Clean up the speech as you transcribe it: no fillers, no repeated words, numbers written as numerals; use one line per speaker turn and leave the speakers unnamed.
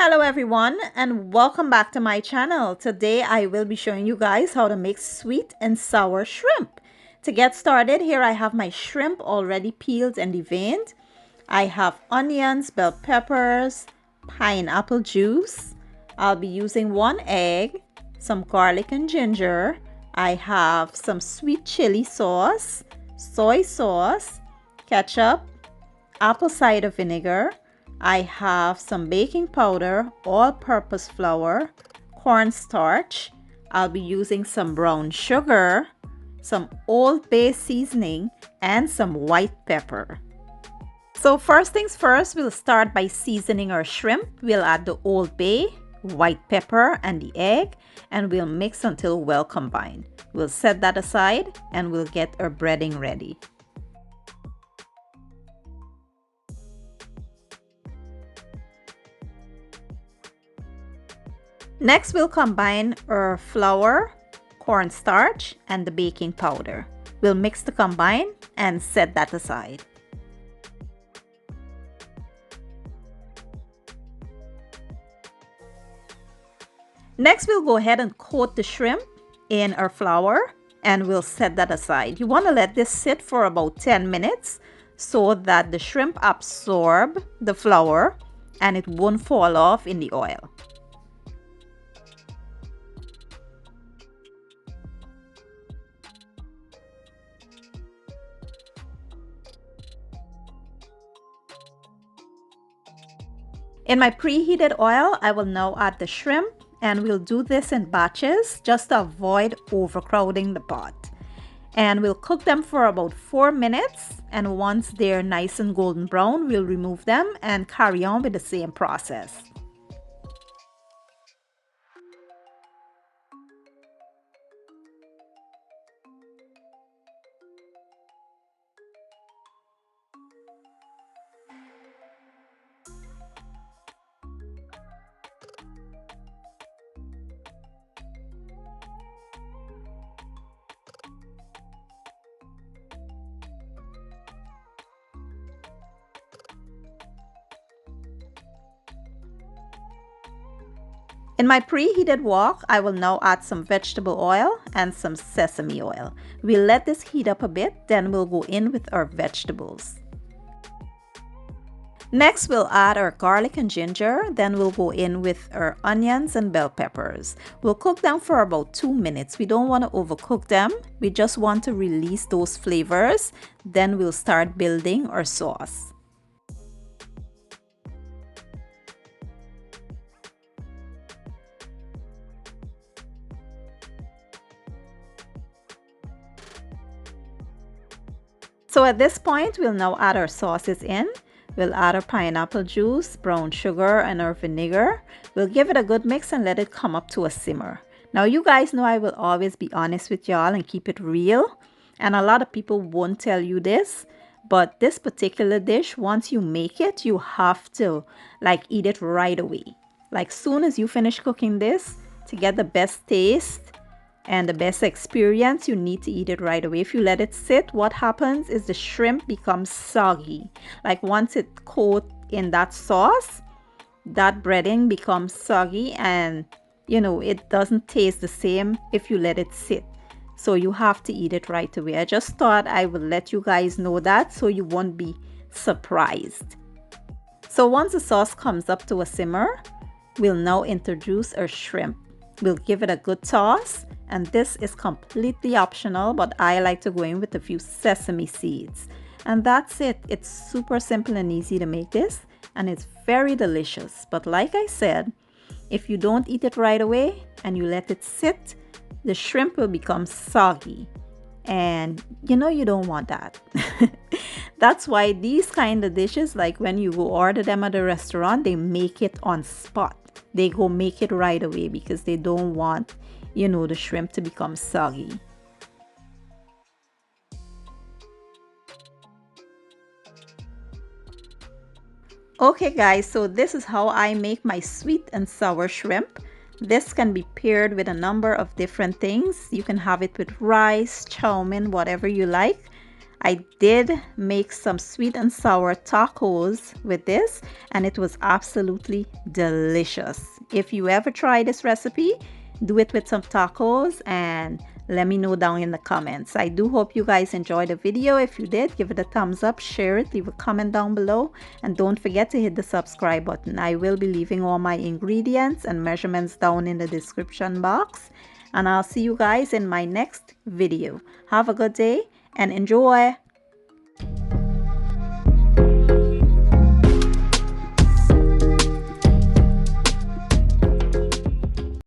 Hello everyone and welcome back to my channel. Today I will be showing you guys how to make sweet and sour shrimp. To get started, here I have my shrimp already peeled and deveined. I have onions, bell peppers, pineapple juice. I'll be using 1 egg, some garlic and ginger. I have some sweet chili sauce, soy sauce, ketchup, apple cider vinegar. I have some baking powder, all-purpose flour, cornstarch. I'll be using some brown sugar, some Old Bay seasoning, and some white pepper. So first things first, we'll start by seasoning our shrimp. We'll add the Old Bay, white pepper, and the egg, and we'll mix until well combined. We'll set that aside and we'll get our breading ready. Next, we'll combine our flour, cornstarch, and the baking powder. We'll mix the combine and set that aside. Next, we'll go ahead and coat the shrimp in our flour and we'll set that aside. You want to let this sit for about 10 minutes so that the shrimp absorb the flour and it won't fall off in the oil. In my preheated oil, I will now add the shrimp and we'll do this in batches just to avoid overcrowding the pot. And we'll cook them for about 4 minutes, and once they're nice and golden brown, we'll remove them and carry on with the same process. In my preheated wok, I will now add some vegetable oil and some sesame oil. We'll let this heat up a bit, then we'll go in with our vegetables. Next, we'll add our garlic and ginger, then we'll go in with our onions and bell peppers. We'll cook them for about 2 minutes. We don't want to overcook them. We just want to release those flavors. Then we'll start building our sauce. So at this point, we'll now add our sauces in. We'll add our pineapple juice, brown sugar, and our vinegar. We'll give it a good mix and let it come up to a simmer. Now, you guys know I will always be honest with y'all and keep it real. And a lot of people won't tell you this. But this particular dish, once you make it, you have to eat it right away. Like soon as you finish cooking this, to get the best taste and the best experience, you need to eat it right away. If you let it sit, what happens is the shrimp becomes soggy. Like once it coats in that sauce, that breading becomes soggy and it doesn't taste the same if you let it sit. So you have to eat it right away. I just thought I would let you guys know that so you won't be surprised. So once the sauce comes up to a simmer, we'll now introduce our shrimp. We'll give it a good toss. And this is completely optional, but I like to go in with a few sesame seeds. And that's it. It's super simple and easy to make this, and it's very delicious. But like I said, if you don't eat it right away and you let it sit, the shrimp will become soggy. And you don't want that. That's why these kind of dishes, like when you go order them at a restaurant, they make it on spot. They go make it right away because they don't want the shrimp to become soggy. Okay guys, so this is how I make my sweet and sour shrimp. This can be paired with a number of different things. You can have it with rice, chow mein, whatever you like. I did make some sweet and sour tacos with this, and it was absolutely delicious. If you ever try this recipe, do it with some tacos and let me know down in the comments. I do hope you guys enjoyed the video. If you did, give it a thumbs up, share it, leave a comment down below, and don't forget to hit the subscribe button. I will be leaving all my ingredients and measurements down in the description box, and I'll see you guys in my next video. Have a good day and enjoy.